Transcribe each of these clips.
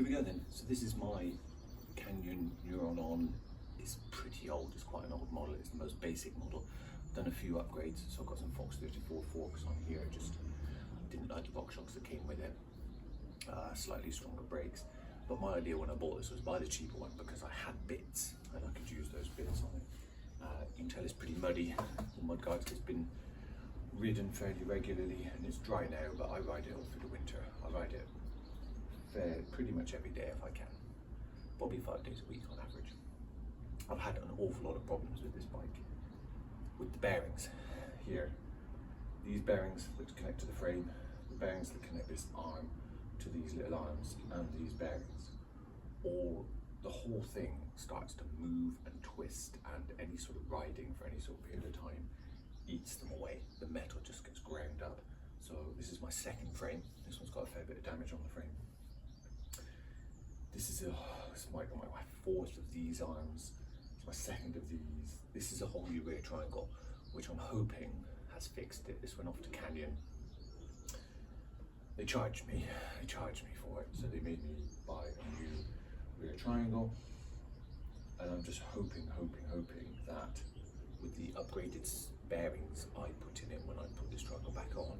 here we go then. So this is my Canyon NeuronON. It's pretty old, it's quite an old model, it's the most basic model. Done a few upgrades, so I've got some Fox 34 forks on here, just didn't like the box shocks that came with it. Slightly stronger brakes. But my idea when I bought this was buy the cheaper one because I had bits and I could use those bits on it. You can tell it's pretty muddy. The mud guard has been ridden fairly regularly and it's dry now, but I ride it all through the winter. I ride it pretty much every day if I can. Probably 5 days a week on average. I've had an awful lot of problems with this bike. With the bearings here. These bearings that connect to the frame, the bearings that connect this arm to these little arms and these bearings, the whole thing starts to move and twist, and any sort of riding for any sort of period of time eats them away. The metal just gets ground up. So this is my second frame. This one's got a fair bit of damage on the frame. This is my fourth of these arms. It's my second of these. This is a whole new rear triangle, which I'm hoping has fixed it. This went off to Canyon. They charged me for it, so they made me buy a new rear triangle, and I'm just hoping that with the upgraded bearings I put in it when I put this triangle back on,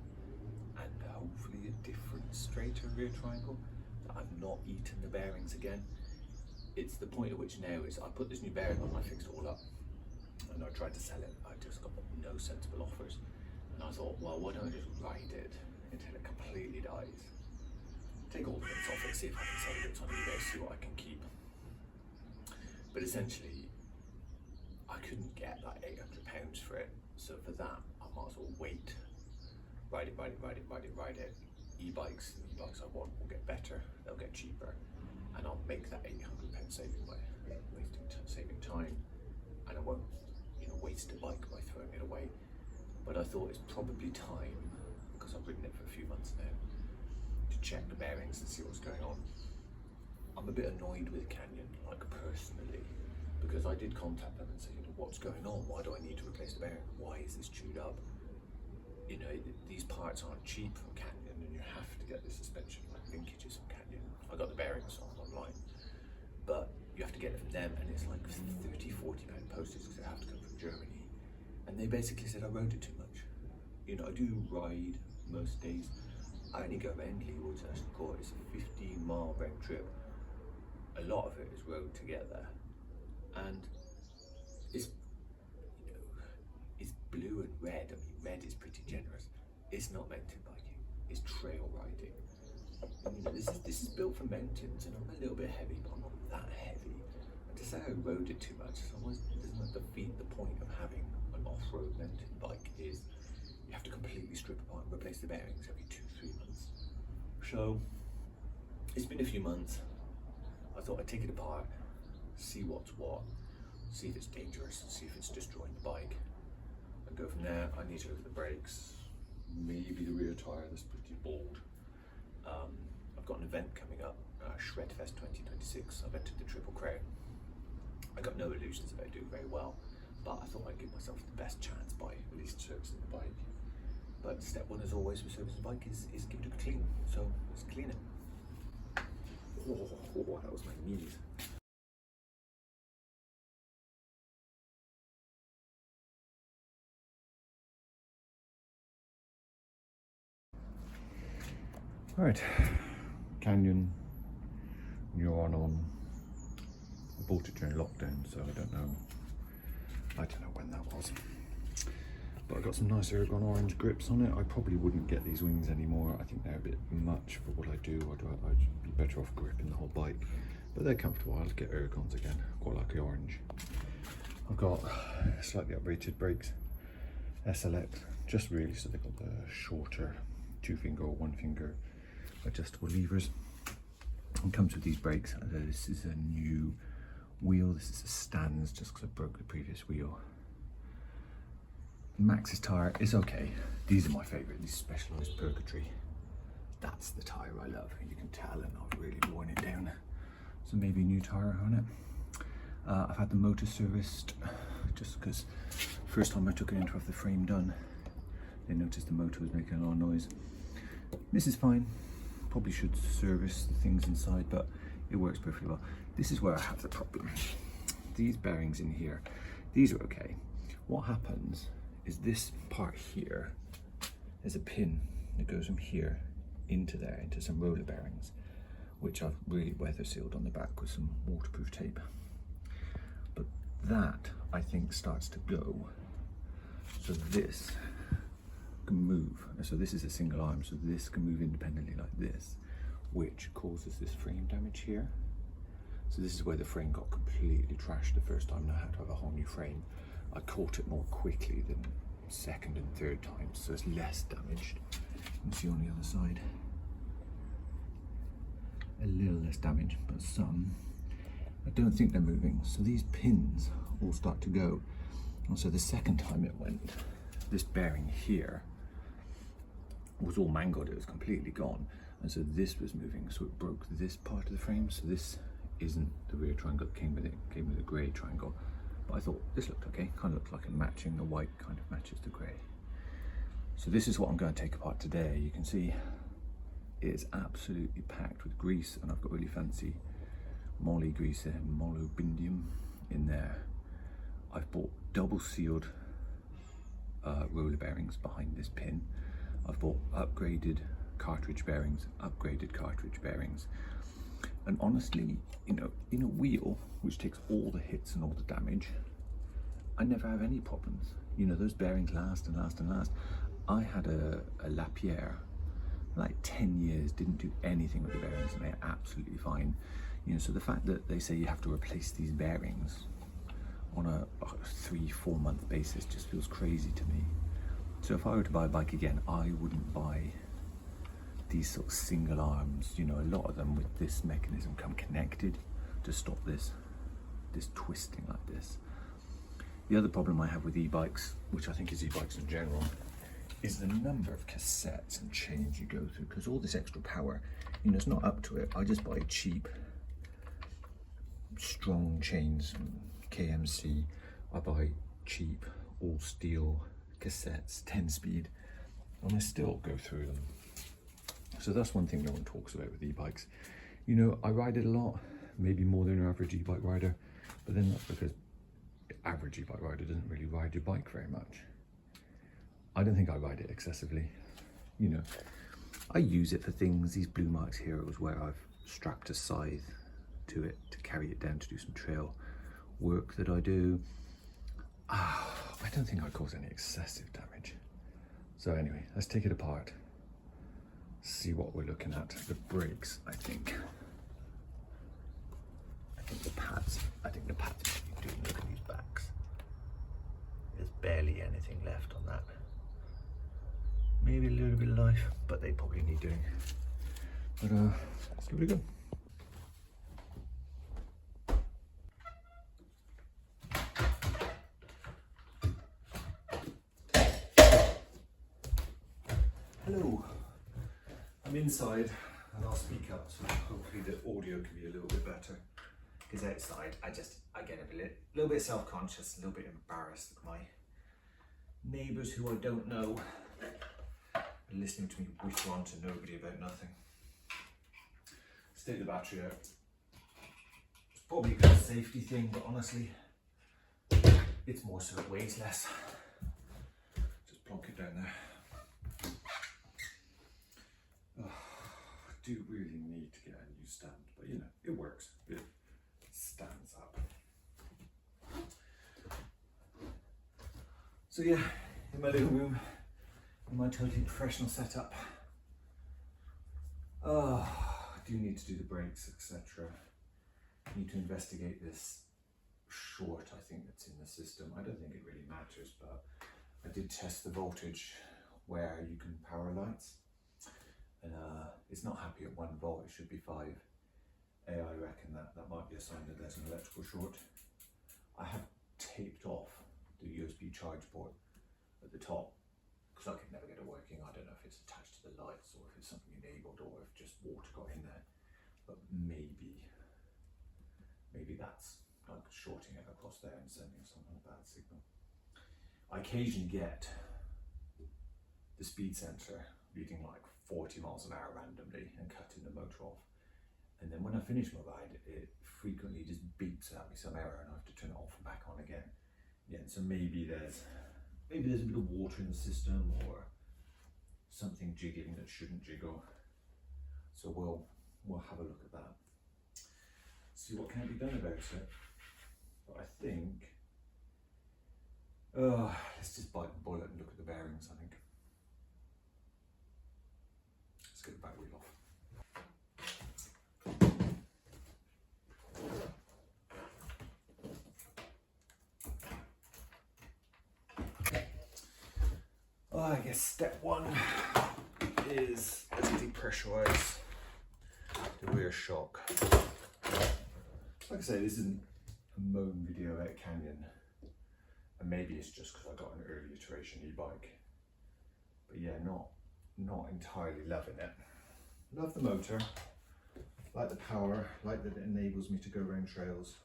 and hopefully a different straighter rear triangle, that I've not eaten the bearings again. It's the point at which now is I put this new bearing on, I fixed it all up, and I tried to sell it. I just got no sensible offers, and I thought, well, why don't I just ride it until it completely dies, take all the bits off it, see if I can sell bits on eBay, see what I can keep. But essentially I couldn't get that £800 for it, so for that I might as well wait, ride it. E-bikes I want will get better, they'll get cheaper, and I'll make that £800 saving by saving time, and I won't waste a bike by throwing it away. But I thought it's probably time, because I've ridden it for a few months now, to check the bearings and see what's going on. I'm a bit annoyed with Canyon, like personally, because I did contact them and say, what's going on? Why do I need to replace the bearing? Why is this chewed up? These parts aren't cheap from Canyon, and you have to get the suspension like linkages from Canyon. I got the bearings online, but you have to get it from them, and it's like £30–40 postage because they have to come from Germany. And they basically said I rode it too much. I do ride most days. I only go around Leewoods National Court. It's a 15-mile round trip. A lot of it is road to get there, and it's it's blue and red. I mean, red is pretty generous. It's not mountain biking. It's trail riding. This is built for mountains, and I'm a little bit heavy, but I'm not that heavy. And to say I rode it too much, doesn't that defeat the point of having an off-road mountain bike? Is you have to completely strip apart and replace the bearings every 2–3 months. So it's been a few months. I thought I'd take it apart, see what's what, see if it's dangerous, see if it's destroying the bike, and go from there. I need to look at the brakes, maybe the rear tyre that's pretty bald. I've got an event coming up, Shredfest 2026. I've entered the Triple Crown. I got no illusions about doing very well, but I thought I'd give myself the best chance by at least servicing the bike. But step one, as always, with servicing the bike is give it a clean. So let's clean it. Oh, that was my knees. Right, Canyon NeuronON. I bought it during lockdown, so I don't know when that was. But I got some nice Ergon orange grips on it. I probably wouldn't get these wings anymore. I think they're a bit much for what I do. I'd be better off gripping the whole bike. But they're comfortable. I'll get Ergons again. Quite like the orange. I've got slightly uprated brakes. SLX, just really so they've got the shorter 2-finger or 1-finger adjustable levers. It comes with these brakes. This is a new wheel. This is a Stans, just because I broke the previous wheel. Max's tyre is okay. These are my favourite, these Specialized Purgatory. That's the tyre I love, and you can tell, and I've really worn it down. So maybe a new tyre on it. I've had the motor serviced, just because first time I took it in to have the frame done, they noticed the motor was making a lot of noise. This is fine. Probably should service the things inside, but it works perfectly well. This is where I have the problem. These bearings in here, these are okay. What happens is this part here, there's a pin that goes from here into there, into some roller bearings, which I've really weather sealed on the back with some waterproof tape. But that, I think, starts to go. So this can move. So this is a single arm, so this can move independently like this, which causes this frame damage here. So this is where the frame got completely trashed the first time, and I had to have a whole new frame. I caught it more quickly than second and third times, so it's less damaged. You can see on the other side, a little less damage, but some. I don't think they're moving, so these pins all start to go. And so the second time it went, this bearing here was all mangled, it was completely gone. And so this was moving, so it broke this part of the frame. So this isn't the rear triangle that came with it, it came with a grey triangle. But I thought this looked okay, kind of looked like a matching, the white kind of matches the grey. So this is what I'm going to take apart today. You can see it's absolutely packed with grease, and I've got really fancy moly grease there, molybdenum in there. I've bought double sealed roller bearings behind this pin. I've bought upgraded cartridge bearings, and honestly, you know, in a wheel which takes all the hits and all the damage, I never have any problems. You know, those bearings last and last and last. I had a Lapierre, like 10 years, didn't do anything with the bearings, and they're absolutely fine. You know, so the fact that they say you have to replace these bearings on a 3-4 month basis just feels crazy to me. So if I were to buy a bike again, I wouldn't buy these sort of single arms. You know, a lot of them with this mechanism come connected to stop this twisting like this. The other problem I have with e-bikes, which I think is e-bikes in general, is the number of cassettes and chains you go through, because all this extra power, you know, it's not up to it. I just buy cheap, strong chains from KMC. I buy cheap, all steel cassettes, 10-speed, and I still go through them. So that's one thing no one talks about with e-bikes. You know, I ride it a lot, maybe more than your average e-bike rider, but then that's because the average e-bike rider doesn't really ride your bike very much. I don't think I ride it excessively. You know, I use it for things. These blue marks here was where I've strapped a scythe to it to carry it down to do some trail work that I do. I don't think I cause any excessive damage. So anyway, let's take it apart, see what we're looking at. The brakes, I think the pads might be doing. Look at these backs. There's barely anything left on that. Maybe a little bit of life, but they probably need doing. But let's give it a go. Hello, I'm inside and I'll speak up, so hopefully the audio can be a little bit better. Because outside, I get a little bit self-conscious, a little bit embarrassed that my neighbours who I don't know are listening to me whitter on to nobody about nothing. Let's take the battery out. It's probably a good safety thing, but honestly, it's more so it weighs less. Just plonk it down there. I do really need to get a new stand, but you know, it works. It stands up. So yeah, in my little room, in my totally professional setup. I do need to do the brakes, etc. I need to investigate this short, I think, that's in the system. I don't think it really matters, but I did test the voltage where you can power lights. And it's not happy at 1 volt, it should be 5. I reckon that might be a sign that there's an electrical short. I have taped off the USB charge port at the top because I could never get it working. I don't know if it's attached to the lights or if it's something enabled or if just water got in there. But maybe that's like shorting it across there and sending someone a bad signal. I occasionally get the speed sensor leading like 40 miles an hour randomly and cutting the motor off. And then when I finish my ride, it frequently just beeps at me some error and I have to turn it off and back on again. Yeah, so maybe there's a bit of water in the system or something jiggling that shouldn't jiggle. So we'll have a look at that. See what can be done about it. But I think, let's just bite the bullet and look at the bearings, I think. Let's get the back wheel off. I guess step one is let's depressurize the rear shock. Like I say, this isn't a moan video at Canyon, and maybe it's just because I got an early iteration e-bike. But yeah, not entirely loving it. Love the motor, like the power, like that it enables me to go around trails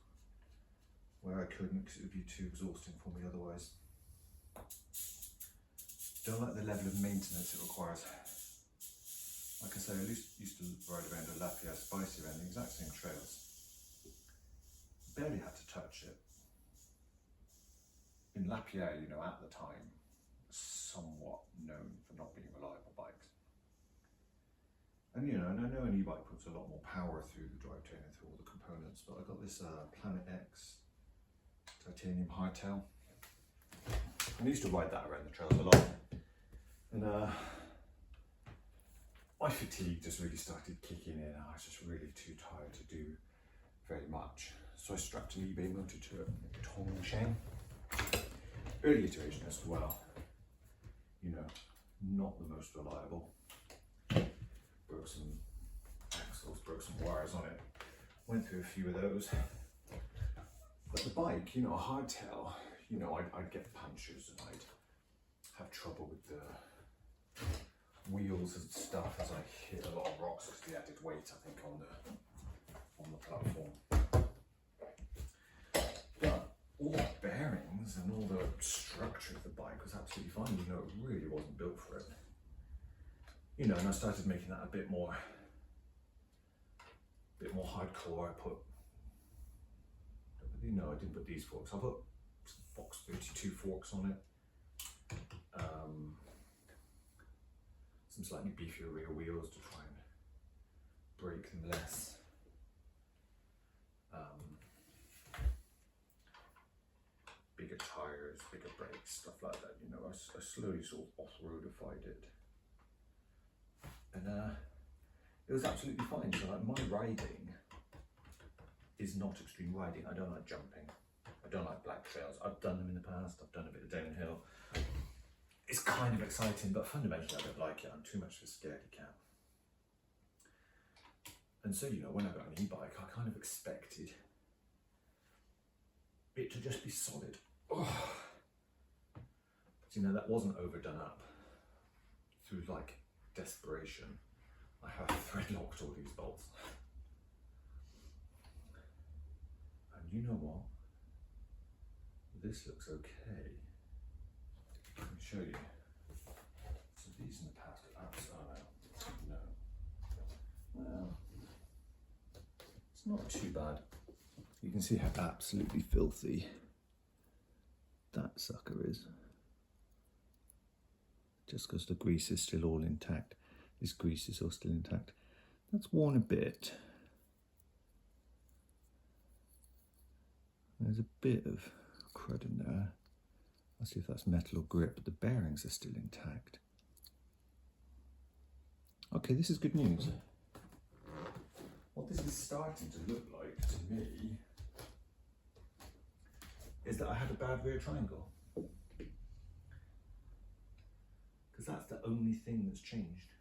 where I couldn't because it would be too exhausting for me otherwise. Don't like the level of maintenance it requires. Like I say, I used to ride around a Lapierre Spicy around the exact same trails. Barely had to touch it. In Lapierre, you know, at the time, somewhat known for not being reliable bikes. And you know, and I know an e-bike puts a lot more power through the drivetrain and through all the components, but I got this Planet X titanium hardtail. I used to ride that around the trails a lot. And my fatigue just really started kicking in. I was just really too tired to do very much. So I strapped an eBay motor to a tong chain. Early iteration as well. You know, not the most reliable. Broke some axles, broke some wires on it. Went through a few of those. But the bike, you know, a hardtail, you know, I'd get punctures and I'd have trouble with the wheels and stuff as I hit a lot of rocks because the added weight, I think, on the platform. But all the bearings and all the structure of the bike was absolutely fine. You know, it really wasn't built for it. You know, and I started making that a bit more hardcore. I put, you know, I didn't put these forks. I put some Fox 32 forks on it. Some slightly beefier rear wheels to try and brake them less. Bigger tyres, bigger brakes, stuff like that. You know, I slowly sort of off-roadified it. And it was absolutely fine. So like my riding is not extreme riding. I don't like jumping. I don't like black trails. I've done them in the past. I've done a bit of downhill. It's kind of exciting, but fundamentally I don't like it. I'm too much of a scaredy cat. And so, you know, when I got an e-bike, I kind of expected it to just be solid. Oh. But you know, that wasn't overdone up through like desperation. I have thread locked all these bolts. And you know what? This looks okay. Let me show you. So these in the past are absolutely, well, it's not too bad. You can see how absolutely filthy that sucker is. Just because the grease is still all intact. This grease is all still intact. That's worn a bit. There's a bit of crud in there. I'll see if that's metal or grip, but the bearings are still intact. Okay, this is good news. What this is starting to look like to me is that I had a bad rear triangle. Because that's the only thing that's changed.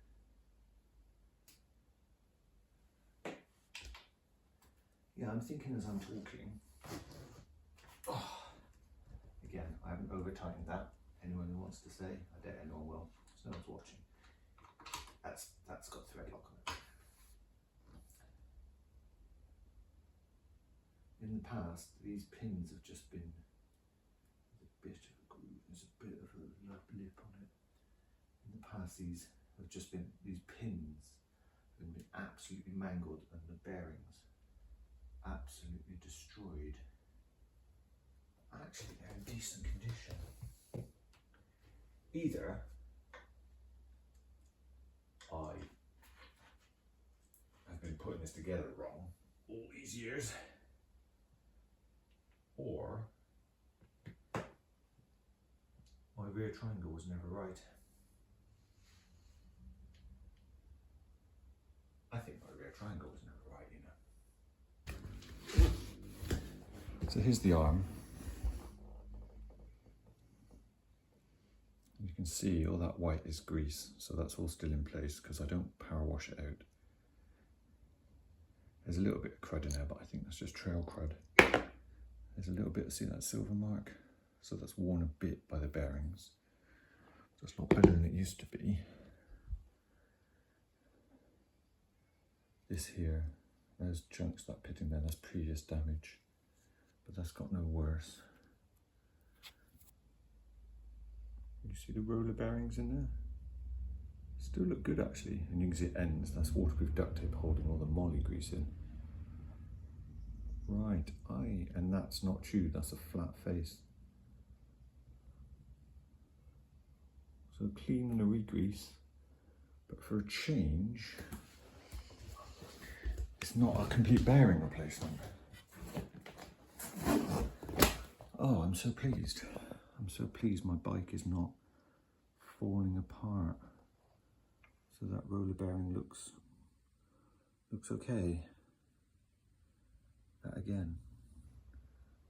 Yeah, I'm thinking as I'm talking. Oh, again, I haven't over-tightened that. Anyone who wants to say, I doubt anyone will, because no one's watching. That's got thread lock on it. In the past, these pins have just been a bit of a groove, there's a bit of a lip on it. In the past, these have just been, these pins have been absolutely mangled and the bearings absolutely destroyed. Actually, they're in decent condition. Either I have been putting this together wrong all these years, or my rear triangle was never right. I think my rear triangle was never right, you know. So here's the arm. You can see all that white is grease, so that's all still in place because I don't power wash it out. There's a little bit of crud in there, but I think that's just trail crud. There's a little bit, see that silver mark? So that's worn a bit by the bearings. So it's a lot better than it used to be. This here, there's chunks, that pitting there, that's previous damage, but that's got no worse. You see the roller bearings in there? Still look good actually, and you can see it ends, that's waterproof duct tape holding all the moly grease in. Right, and that's not chewed, that's a flat face. So clean and a re-grease, but for a change, it's not a complete bearing replacement. Oh, I'm so pleased. I'm so pleased my bike is not falling apart. So that roller bearing looks okay. That again,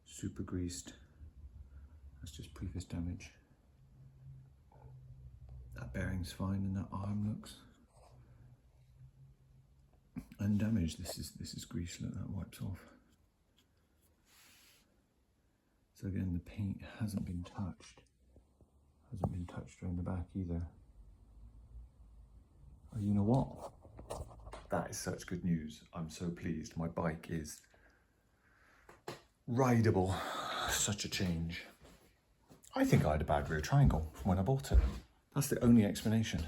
super greased. That's just previous damage. That bearing's fine and that arm looks undamaged. This is grease, look, that wipes off. So again, the paint hasn't been touched. Hasn't been touched around the back either. Oh, you know what? That is such good news. I'm so pleased. My bike is rideable. Such a change. I think I had a bad rear triangle from when I bought it. That's the only explanation.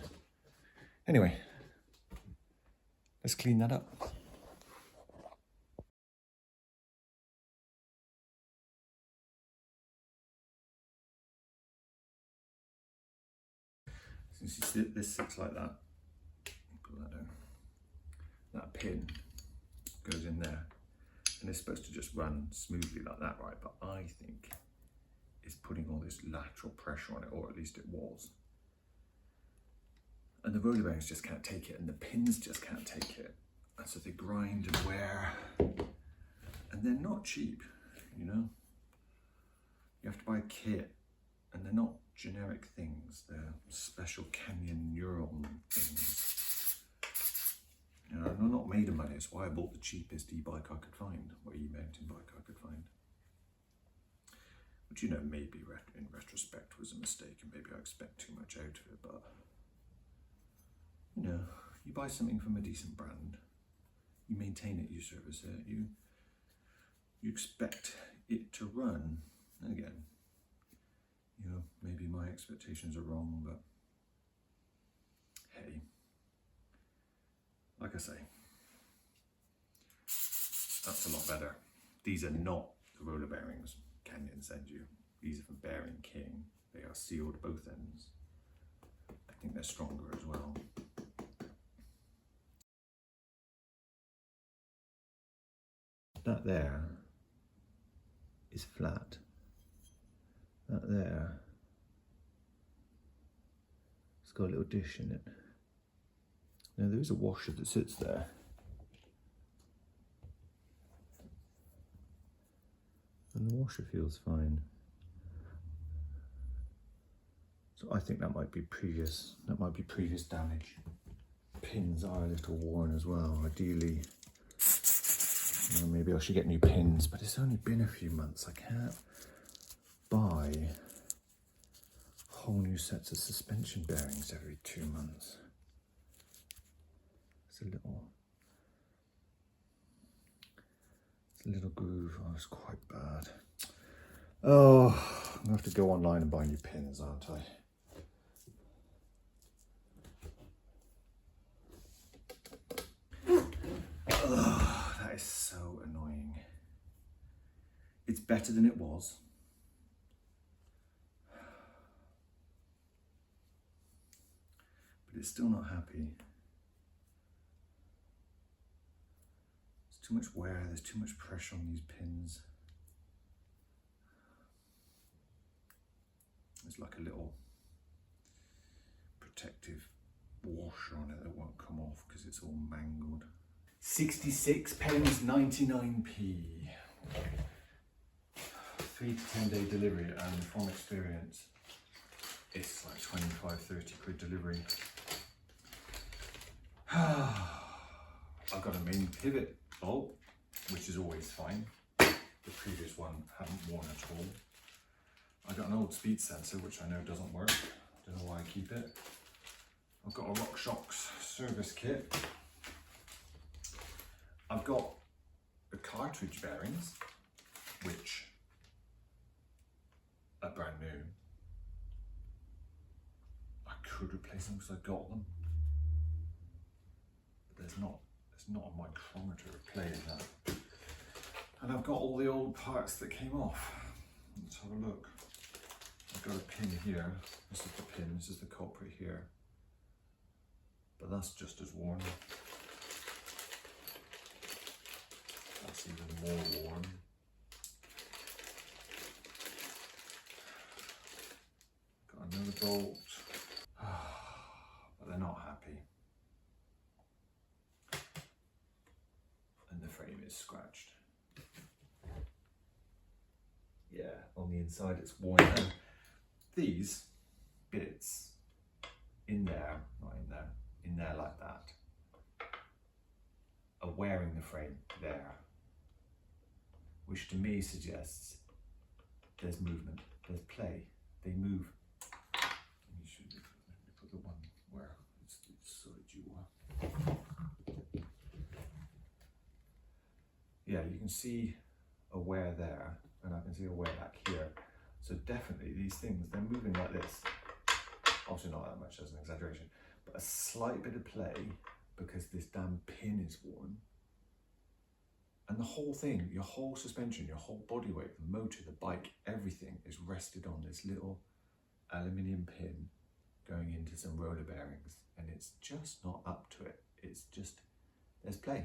Anyway, let's clean that up. Since you see this sits like that, put that down. That pin goes in there, and it's supposed to just run smoothly like that, right? But I think it's putting all this lateral pressure on it, or at least it was. And the roller bearings just can't take it, and the pins just can't take it. And so they grind and wear, and they're not cheap, you know? You have to buy a kit, and they're not generic things, they're special Canyon Neuron things. You know, they're not made of money, it's why I bought the cheapest e-bike I could find, or e-mountain bike I could find. Which, you know, maybe in retrospect was a mistake, and maybe I expect too much out of it, but you know, you buy something from a decent brand, you maintain it, you service it, you expect it to run. And again, you know, maybe my expectations are wrong, but hey, like I say, that's a lot better. These are not the roller bearings Canyon sends you. These are from Bearing King. They are sealed both ends. I think they're stronger as well. That there is flat. That there, it's got a little dish in it. Now there is a washer that sits there. And the washer feels fine. So I think that might be previous damage. Pins are a little worn as well. Ideally, you know, maybe I should get new pins, but it's only been a few months. I can't buy whole new sets of suspension bearings every 2 months. It's a little groove. Oh, it's quite bad. Oh, I'm gonna have to go online and buy new pins, aren't I? It's better than it was. But it's still not happy. There's too much wear, there's too much pressure on these pins. There's like a little protective washer on it that won't come off because it's all mangled. 66 pence 99p. 3 to 10 day delivery, and from experience it's like 25-30 quid delivery. I've got a main pivot bolt, which is always fine. The previous one hadn't worn at all. I got an old speed sensor, which I know doesn't work. Don't know why I keep it. I've got a RockShox service kit. I've got the cartridge bearings, which are brand new. I could replace them because I got them. But there's not a micrometer to play in that. And I've got all the old parts that came off. Let's have a look. I've got a pin here. This is the pin, this is the culprit here. But that's just as worn. That's even more worn. Got another bolt. But they're not happy. And the frame is scratched. Yeah, on the inside it's worn down. These bits in there, not in there, in there like that, are wearing the frame there, which to me suggests there's movement, there's play, they move. You should put the one where it's so that yeah, you can see a wear there, and I can see a wear back here. So definitely these things, they're moving like this. Obviously not that much, that's an exaggeration, but a slight bit of play because this damn pin is worn. And the whole thing, your whole suspension, your whole body weight, the motor, the bike, everything is rested on this little aluminium pin going into some roller bearings, and it's just not up to it. It's just, there's play.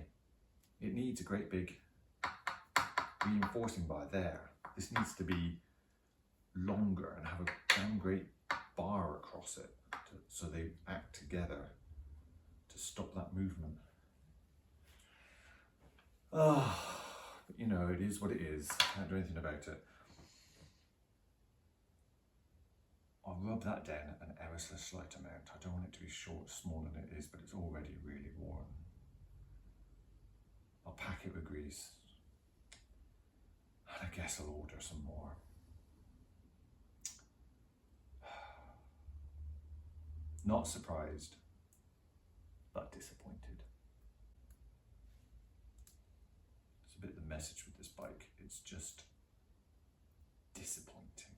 It needs a great big reinforcing bar there. This needs to be longer and have a damn great bar across it so they act together to stop that movement. But you know, it is what it is. I can't do anything about it. I'll rub that down an ever so slight amount. I don't want it to be smaller than it is, but it's already really worn. I'll pack it with grease. And I guess I'll order some more. Not surprised, but disappointed. It's a bit of the message with this bike. It's just disappointing.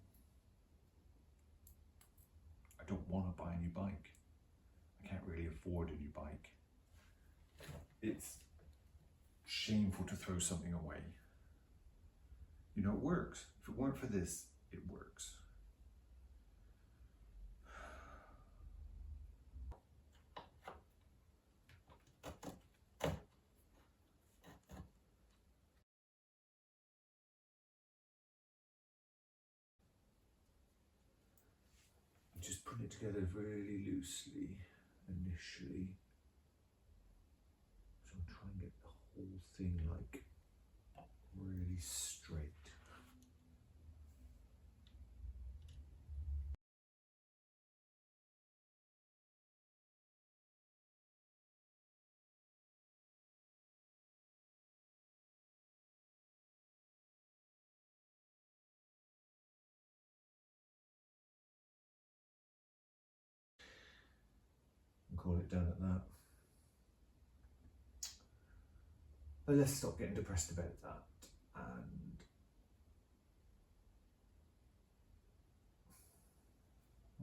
I don't want to buy a new bike. I can't really afford a new bike. It's shameful to throw something away. You know, it works. If it weren't for this, it works. Just put it together very loosely initially. So I'm trying to get the whole thing like really straight. Call it done at that. But let's stop getting depressed about that and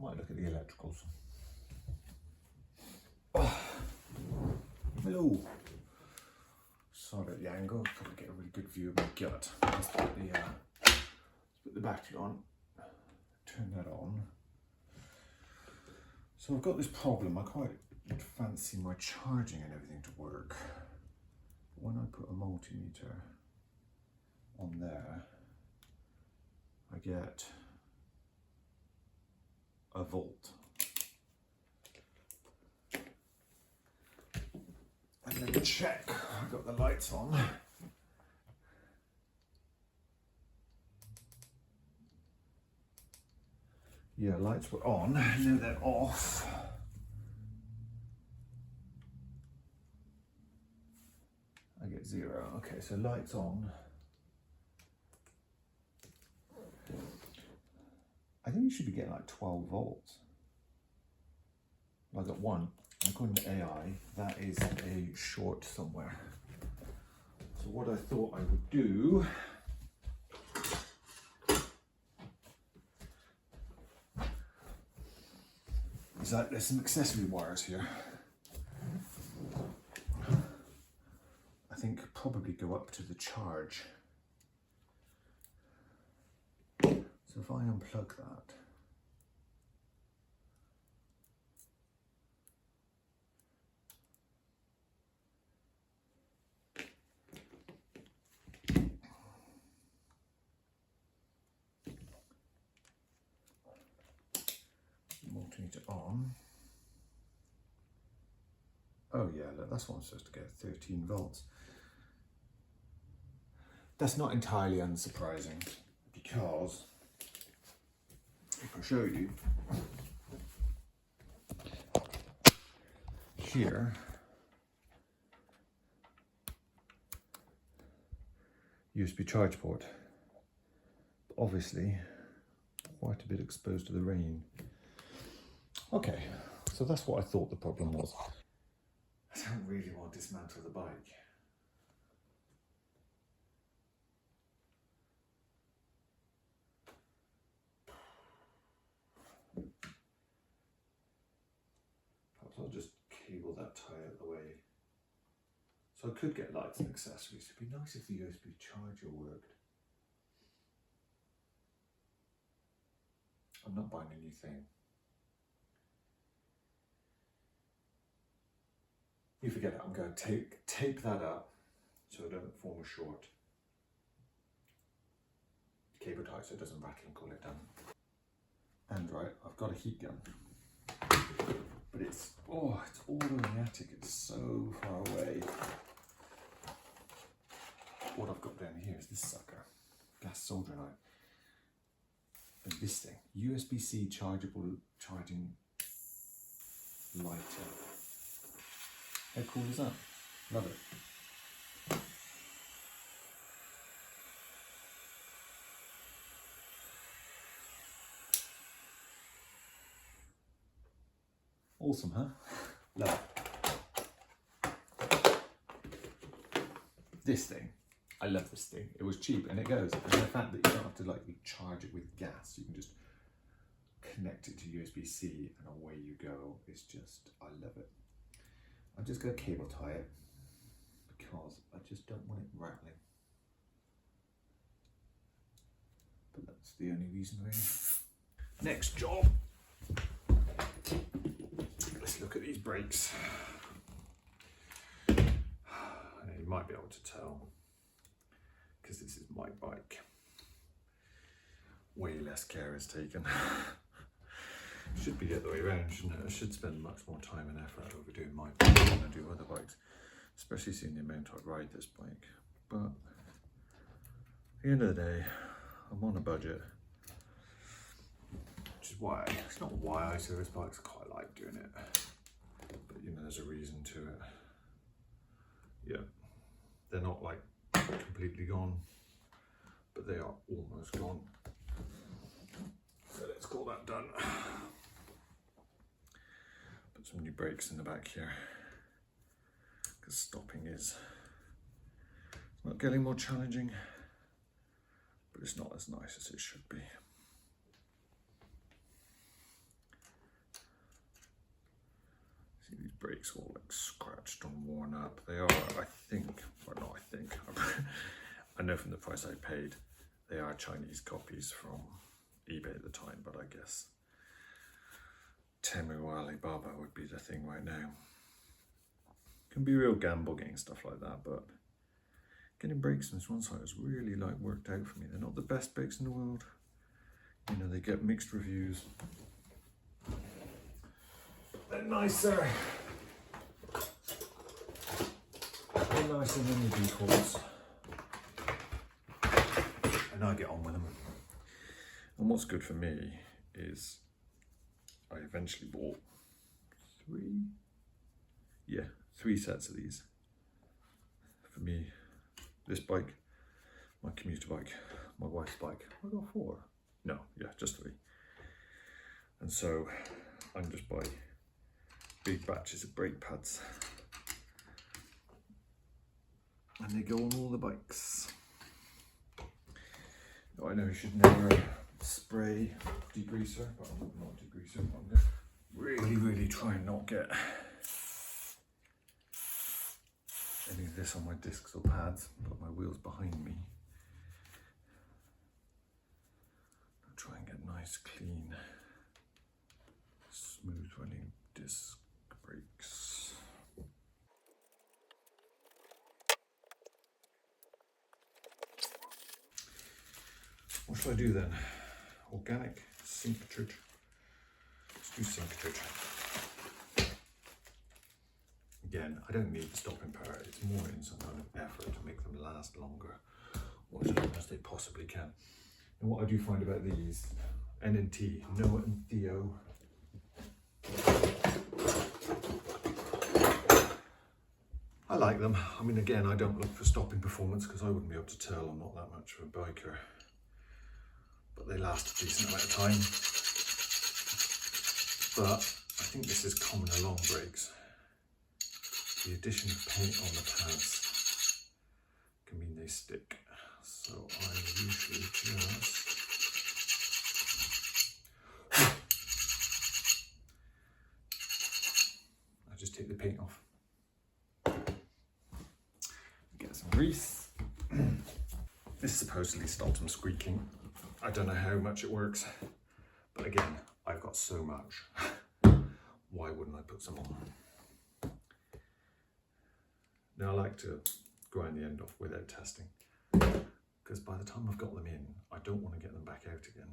might look at the electricals. Oh, sorry about the angle, probably get a really good view of my gut. Let's put the Put the battery on, turn that on. So I've got this problem. I quite fancy my charging and everything to work. But when I put a multimeter on there, I get a volt. And then check, I've got the lights on. Yeah, lights were on, now they're off. I get 0. Okay, so lights on. I think you should be getting like 12 volts. I got 1. According to AI, that is a short somewhere. So what I thought I would do is that there's some accessory wires here. I think probably go up to the charge. So if I unplug that, multimeter on. Oh yeah, look, that's what I'm supposed to get, 13 volts. That's not entirely unsurprising, because if I show you, here, USB charge port, obviously quite a bit exposed to the rain. Okay, so that's what I thought the problem was. I don't really want to dismantle the bike. Perhaps I'll just cable that tie out of the way. So I could get lights and accessories. It'd be nice if the USB charger worked. I'm not buying a new thing. You forget it, I'm going to tape that up so I don't form a short. Cable tie so it doesn't rattle and call it done. And right, I've got a heat gun. But it's all in the attic, it's so far away. What I've got down here is this sucker, gas soldering iron. And this thing, USB-C chargeable charging lighter. How cool is that? Love it. Awesome, huh? Love it. This thing, I love this thing. It was cheap and it goes. And the fact that you don't have to like charge it with gas, you can just connect it to USB-C and away you go. It's just, I love it. I'm just going to cable tie it because I just don't want it rattling. But that's the only reason really. Next job. Let's look at these brakes. You might be able to tell because this is my bike. Way less care is taken. Should be the other way around, shouldn't it? I should spend much more time and effort overdoing my bike than I do other bikes, especially seeing the amount I ride this bike. But at the end of the day, I'm on a budget, which is why, it's not why I service bikes, I quite like doing it, but you know, there's a reason to it. Yeah, they're not like completely gone, but they are almost gone. So let's call that done. Put some new brakes in the back here because stopping is not getting more challenging, but it's not as nice as it should be. See these brakes all like scratched and worn up. They are, I think, or not I think, I know from the price I paid, They are Chinese copies from eBay at the time, but I guess Temu or Alibaba would be the thing right now. Can be a real gamble getting stuff like that, but getting brakes from this one site has really worked out for me. They're not the best brakes in the world. You know, they get mixed reviews. They're nicer. They're nicer than the defaults. And I get on with them. And what's good for me is I eventually bought three sets of these. For me, this bike, my commuter bike, my wife's bike. I got 4. No, yeah, just 3. And so I'm just buy big batches of brake pads. And they go on all the bikes. Now, I know you should never spray degreaser, but I'm not degreaser. I'm gonna really try and not get any of this on my discs or pads. Put my wheels behind me. I'll try and get nice, clean, smooth running disc brakes. What should I do then? Organic, sink cartridge. Let's do sink cartridge. Again, I don't need stopping power. It's more in some kind of effort to make them last longer, or as long as they possibly can. And what I do find about these, N&T, Noah and Theo, I like them. I mean, again, I don't look for stopping performance because I wouldn't be able to tell. I'm not that much of a biker. But they last a decent amount of time. But I think this is common along brakes. The addition of paint on the pads can mean they stick. So I usually just take the paint off. Get some grease. This supposedly stops them squeaking. I don't know how much it works, but again, I've got so much. Why wouldn't I put some on? Now I like to grind the end off without testing, because by the time I've got them in, I don't want to get them back out again.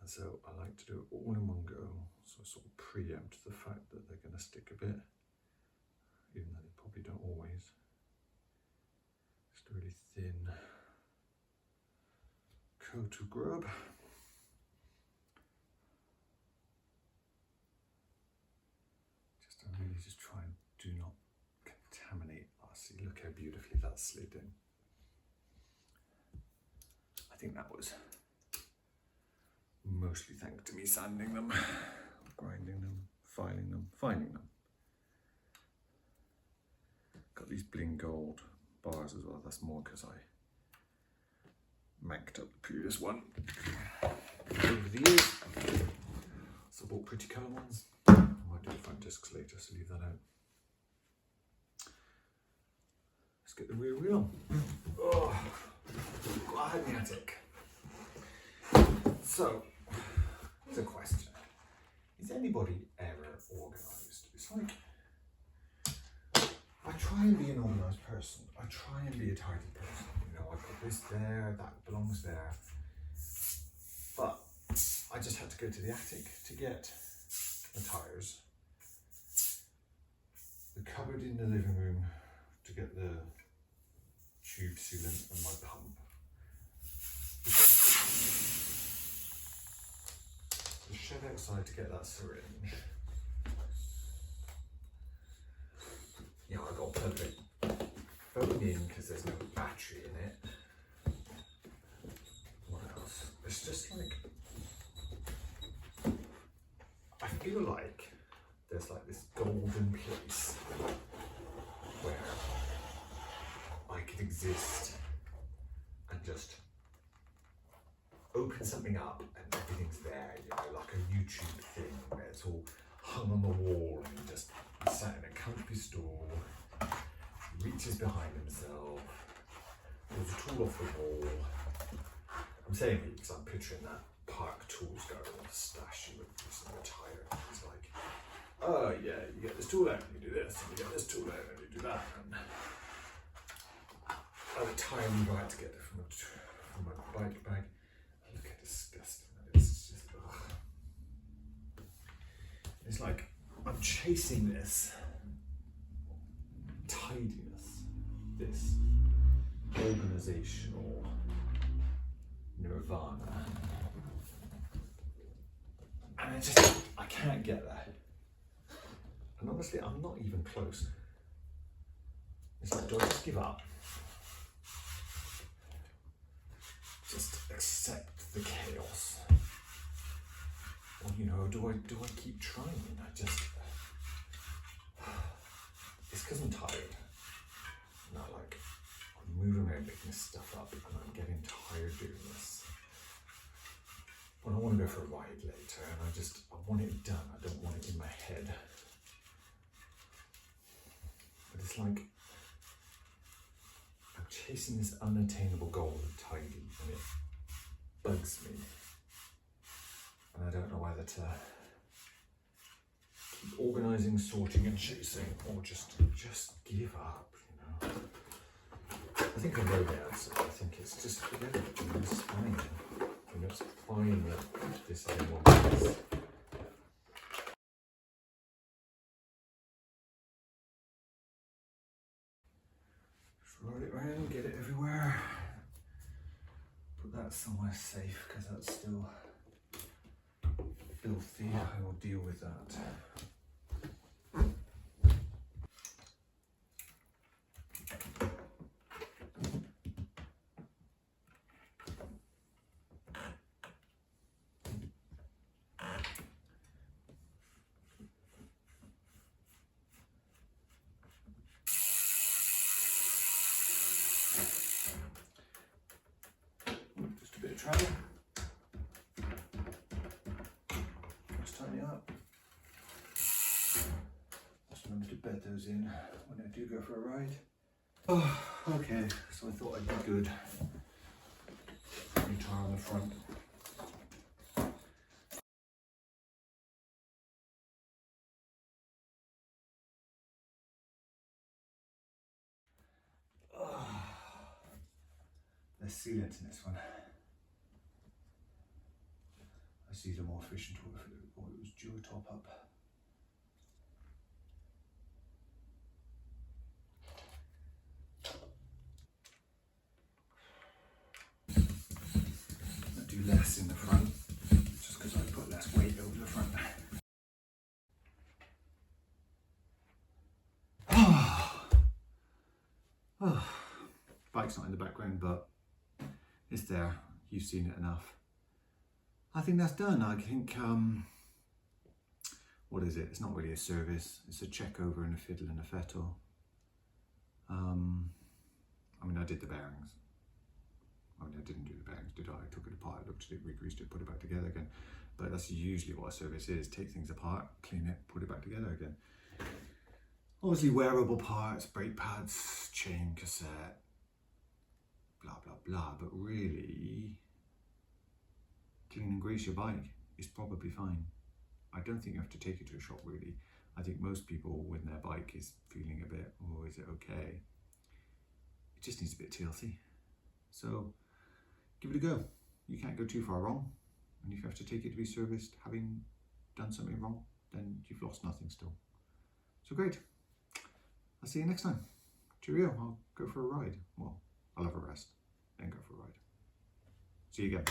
And so I like to do it all in one go, so I sort of preempt the fact that they're going to stick a bit, even though they probably don't always. Just a really thin coat of grub. Just try and do not contaminate. Oh, see, look how beautifully that's slid in. I think that was mostly thanks to me sanding them, grinding them, filing them, finding them. Got these bling gold bars as well. That's more because I macked up the previous one over the years. So I bought pretty colour ones. I might do the front discs later, so leave that out. Let's get the rear wheel. Oh, got a head in the attic. So, it's a question. Is anybody ever organised? It's like, I try and be an organised person. I try and be a tidy person. You know, I put this there, that belongs there. But I just had to go to the attic to get the tyres, the cupboard in the living room to get the tube sealant and my pump, the shed outside to get that syringe. Yeah, I got to plug it phone in because there's no battery in it. What else? It's just like, I feel like there's like this golden place where I could exist and just open something up and everything's there, you know, like a YouTube thing where it's all hung on the wall and he just sat in a comfy stool, reaches behind himself, pulls a tool pull off the wall. I'm saying it because I'm picturing that park tools guy with a stash you would use on a tire. He's like, oh yeah, you get this tool out and you do this, and you get this tool out and you do that. And by the time you had to get it from a bike bag, look how disgusting that is. It's just, ugh. It's like I'm chasing this tidiness, this organizational nirvana, and I can't get there. And honestly, I'm not even close. It's like, do I just give up? Just accept the chaos? Or, you know, do I keep trying? It's because I'm tired. And I'm moving around picking this stuff up and I'm getting tired doing this. But I want to go for a ride later and I want it done. I don't want it in my head. But it's like I'm chasing this unattainable goal of tidy and it bugs me. And I don't know whether to keep organising, sorting and chasing or just give up, you know. I think I know the answer. I think it's just forget it. You know, it's fine. You know, it's fine that this isn't what it is. Just roll it around, get it everywhere. Put that somewhere safe because that's still filthy. I will deal with that. Just a bit of travel. Just tighten it up. Just remember to bed those in when I do go for a ride. Oh, okay, so I thought I'd be good. New tire on the front. There's sealant in this one. I see the more efficient one if it was dual top up. I do less in the front, just because I put less weight over the front. Bike's not in the background, but it's there. You've seen it enough. I think that's done. I think, what is it? It's not really a service. It's a check over and a fiddle and a fettle. I mean, I did the bearings. I mean, I didn't do the bearings, did I? I took it apart, looked at it, re-greased it, put it back together again. But that's usually what a service is. Take things apart, clean it, put it back together again. Obviously wearable parts, brake pads, chain, cassette, blah, blah, blah. But really, clean and grease your bike is probably fine. I don't think you have to take it to a shop really. I think most people when their bike is feeling a bit, oh, is it okay? It just needs a bit TLC. So give it a go. You can't go too far wrong. And if you have to take it to be serviced, having done something wrong, then you've lost nothing still. So great. I'll see you next time. Cheerio. I'll go for a ride. Well, I'll have a rest, then go for a ride. See you again.